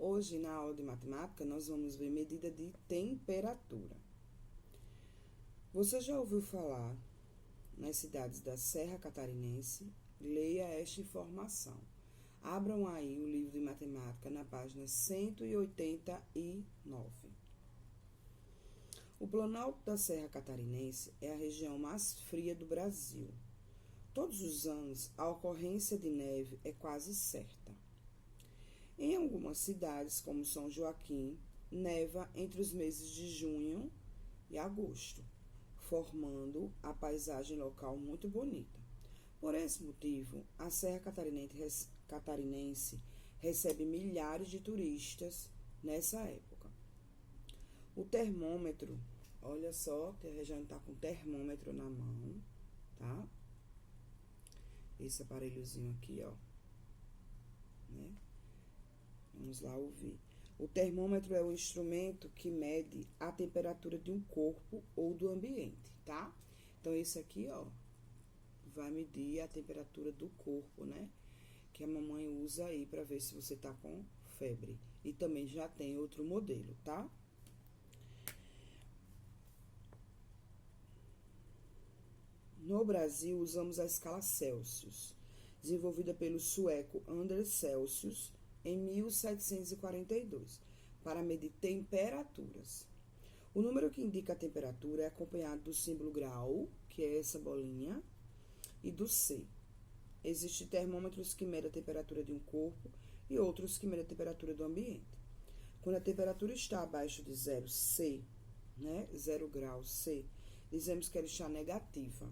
Hoje, na aula de matemática, nós vamos ver medida de temperatura. Você já ouviu falar nas cidades da Serra Catarinense? Leia esta informação. Abram aí o livro de matemática na página 189. O Planalto da Serra Catarinense é a região mais fria do Brasil. Todos os anos, a ocorrência de neve é quase certa. Em algumas cidades, como São Joaquim, neva entre os meses de junho e agosto, formando a paisagem local muito bonita. Por esse motivo, a Serra Catarinense recebe milhares de turistas nessa época. O termômetro, olha só, a região está com o termômetro na mão, tá? Esse aparelhozinho aqui, ó, né? Vamos lá ouvir. O termômetro é o instrumento que mede a temperatura de um corpo ou do ambiente, tá? Então, esse aqui, ó, vai medir a temperatura do corpo, né? Que a mamãe usa aí para ver se você tá com febre. E também já tem outro modelo, tá? No Brasil, usamos a escala Celsius, desenvolvida pelo sueco Anders Celsius em 1742, para medir temperaturas. O número que indica a temperatura é acompanhado do símbolo grau, que é essa bolinha, e do C. Existem termômetros que medem a temperatura de um corpo e outros que medem a temperatura do ambiente. Quando a temperatura está abaixo de 0 C, né, 0 graus C, dizemos que ela está negativa.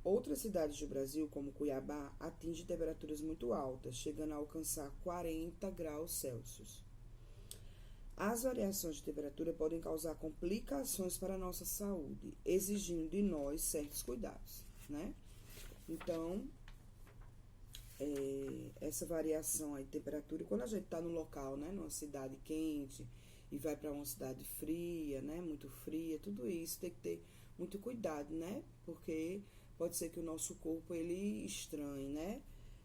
Outras cidades do Brasil, como Cuiabá, atingem temperaturas muito altas, chegando a alcançar 40 graus Celsius. As variações de temperatura podem causar complicações para a nossa saúde, exigindo de nós certos cuidados, né? Então, essa variação aí de temperatura, quando a gente está no local, né, numa cidade quente e vai para uma cidade fria, né, muito fria, tudo isso tem que ter muito cuidado, né? Porque pode ser que o nosso corpo, ele estranhe, né?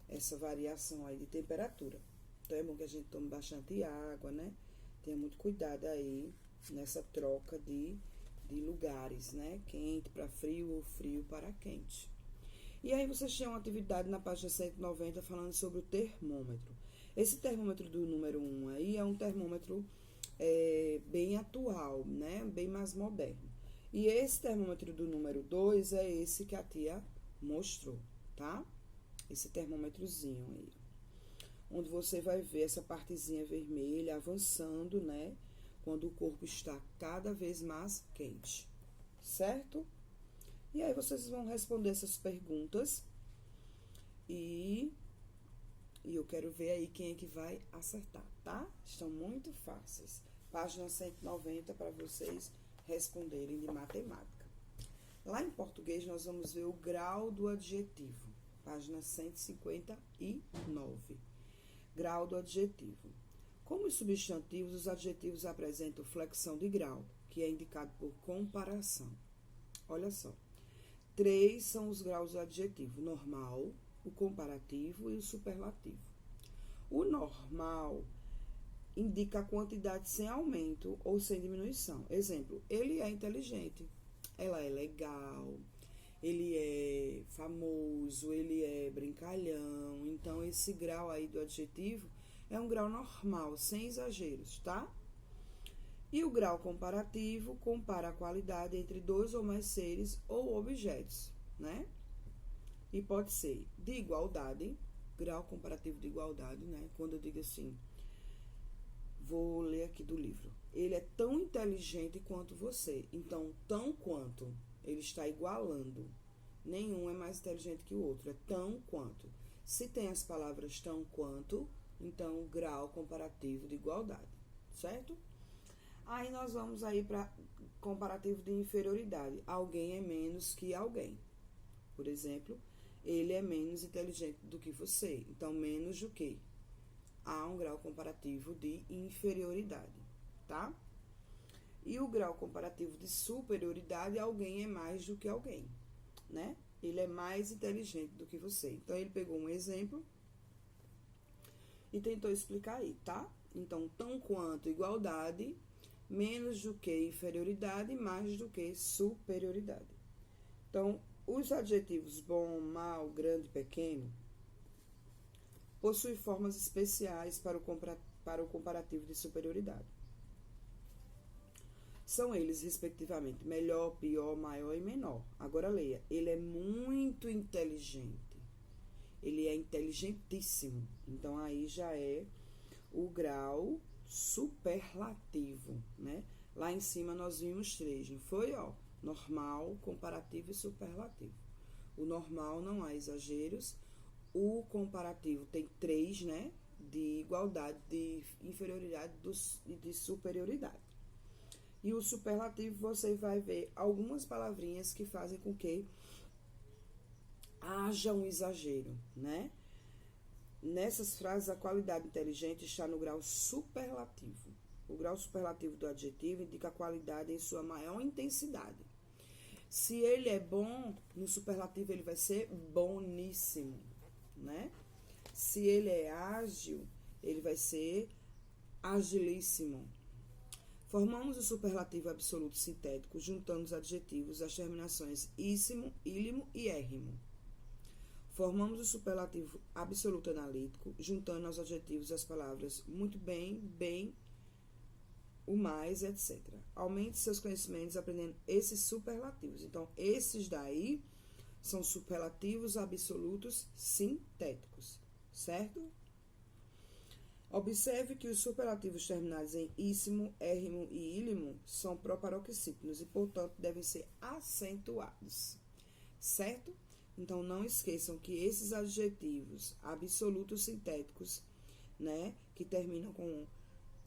Essa variação aí de temperatura. Então, é bom que a gente tome bastante água, né? Tenha muito cuidado aí nessa troca de lugares, né? Quente para frio ou frio para quente. E aí, vocês têm uma atividade na página 190 falando sobre o termômetro. Esse termômetro do número 1 aí é um termômetro bem atual, né? Bem mais moderno. E esse termômetro do número 2 é esse que a tia mostrou, tá? Esse termômetrozinho aí. Onde você vai ver essa partezinha vermelha avançando, né? Quando o corpo está cada vez mais quente, certo? E aí, vocês vão responder essas perguntas. E eu quero ver aí quem é que vai acertar, tá? Estão muito fáceis. Página 190 para vocês responderem de matemática. Lá em português, nós vamos ver o grau do adjetivo. Página 159. Grau do adjetivo. Como os substantivos, os adjetivos apresentam flexão de grau, que é indicado por comparação. Olha só. 3 são os graus do adjetivo: normal, o comparativo e o superlativo. O normal indica a quantidade sem aumento ou sem diminuição. Exemplo, ele é inteligente, ela é legal, ele é famoso, ele é brincalhão. Então, esse grau aí do adjetivo é um grau normal, sem exageros, tá? E o grau comparativo compara a qualidade entre dois ou mais seres ou objetos, né? E pode ser de igualdade, grau comparativo de igualdade, né? Quando eu digo assim, vou ler aqui do livro. Ele é tão inteligente quanto você. Então, tão quanto, ele está igualando. Nenhum é mais inteligente que o outro. É tão quanto. Se tem as palavras tão quanto, então, grau comparativo de igualdade. Certo? Aí, nós vamos aí para comparativo de inferioridade. Alguém é menos que alguém. Por exemplo, ele é menos inteligente do que você. Então, menos do que? Há um grau comparativo de inferioridade, tá? E o grau comparativo de superioridade, alguém é mais do que alguém, né? Ele é mais inteligente do que você. Então, ele pegou um exemplo e tentou explicar aí, tá? Então, tão quanto igualdade, menos do que inferioridade, mais do que superioridade. Então, os adjetivos bom, mal, grande, pequeno possuem formas especiais para o comparativo de superioridade. São eles, respectivamente, melhor, pior, maior e menor. Agora leia. Ele é muito inteligente. Ele é inteligentíssimo. Então, aí já é o grau superlativo, né? Lá em cima nós vimos 3, não foi? Ó, normal, comparativo e superlativo. O normal não há exageros. O comparativo tem 3, né? De igualdade, de inferioridade e de superioridade. E o superlativo você vai ver algumas palavrinhas que fazem com que haja um exagero, né? Nessas frases, a qualidade inteligente está no grau superlativo. O grau superlativo do adjetivo indica a qualidade em sua maior intensidade. Se ele é bom, no superlativo ele vai ser boníssimo, né? Se ele é ágil, ele vai ser agilíssimo. Formamos o superlativo absoluto sintético juntando os adjetivos, as terminações íssimo, ílimo e érrimo. Formamos o superlativo absoluto analítico juntando aos adjetivos as palavras muito bem, bem, o mais, etc. Aumente seus conhecimentos aprendendo esses superlativos. Então, esses daí são superlativos absolutos sintéticos, certo? Observe que os superlativos terminados em íssimo, érrimo e ílimo são proparoxítonos e, portanto, devem ser acentuados, certo? Então, não esqueçam que esses adjetivos absolutos sintéticos, né, que terminam com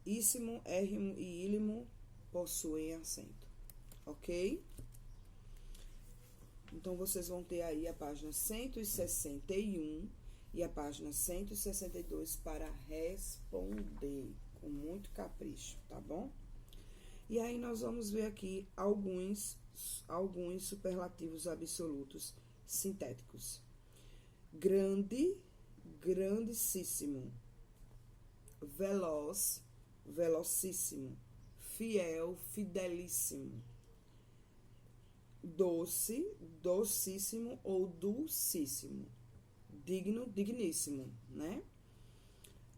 íssimo, érrimo e ílimo, possuem acento, ok? Então, vocês vão ter aí a página 161 e a página 162 para responder com muito capricho, tá bom? E aí, nós vamos ver aqui alguns superlativos absolutos sintéticos. Grande, grandíssimo. Veloz, velocíssimo. Fiel, fidelíssimo. Doce, docíssimo ou dulcíssimo. Digno, digníssimo, né?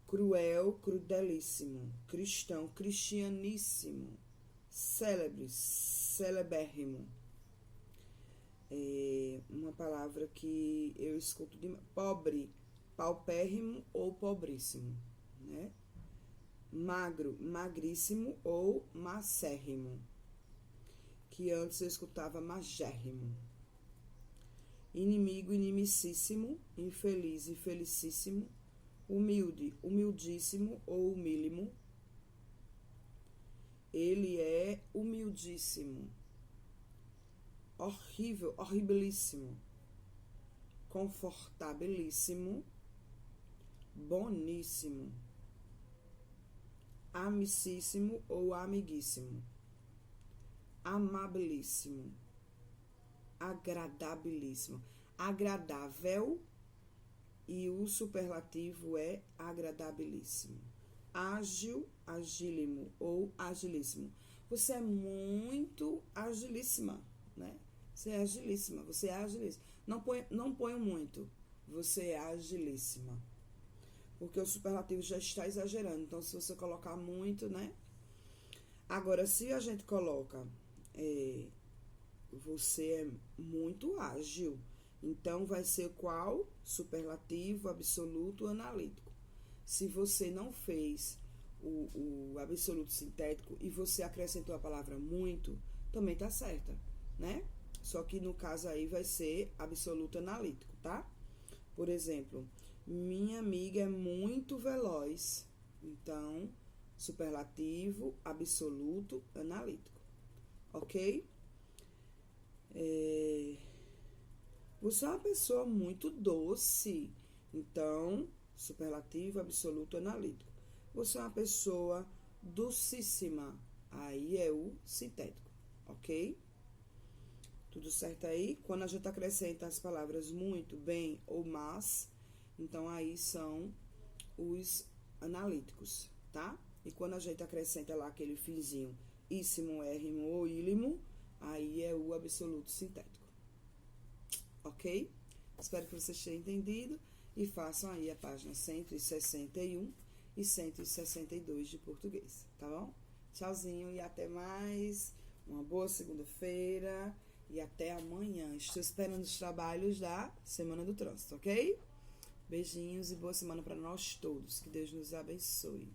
Cruel, crudelíssimo. Cristão, cristianíssimo. Célebre, celebérrimo. Uma palavra que eu escuto de pobre, paupérrimo ou pobríssimo, né? Magro, magríssimo ou macérrimo, que antes eu escutava magérrimo. Inimigo, inimicíssimo, infeliz, infelicíssimo, humilde, humildíssimo ou humílimo. Ele é humildíssimo. Horrível, horribilíssimo. Confortabilíssimo. Boníssimo. Amicíssimo ou amiguíssimo. Amabilíssimo. Agradabilíssimo. Agradável e o superlativo é agradabilíssimo. Ágil, agílimo ou agilíssimo. Você é muito agilíssima, né? Você é agilíssima, você é agilíssima. Não ponho muito, você é agilíssima. Porque o superlativo já está exagerando. Então, se você colocar muito, né? Agora, se a gente coloca você é muito ágil. Então, vai ser qual? Superlativo, absoluto, analítico. Se você não fez o absoluto sintético e você acrescentou a palavra muito, também tá certa, né? Só que no caso aí vai ser absoluto analítico, tá? Por exemplo, minha amiga é muito veloz. Então, superlativo, absoluto, analítico. Ok? Você é uma pessoa muito doce. Então, superlativo, absoluto, analítico. Você é uma pessoa docíssima. Aí é o sintético, ok? Tudo certo aí? Quando a gente acrescenta as palavras muito, bem ou mas, então aí são os analíticos, tá? E quando a gente acrescenta lá aquele finzinho íssimo, érrimo ou ílimo, aí é o absoluto sintético. Ok? Espero que vocês tenham entendido e façam aí a página 161 e 162 de português, tá bom? Tchauzinho e até mais. Uma boa segunda-feira e até amanhã. Estou esperando os trabalhos da Semana do Trânsito, ok? Beijinhos e boa semana para nós todos. Que Deus nos abençoe.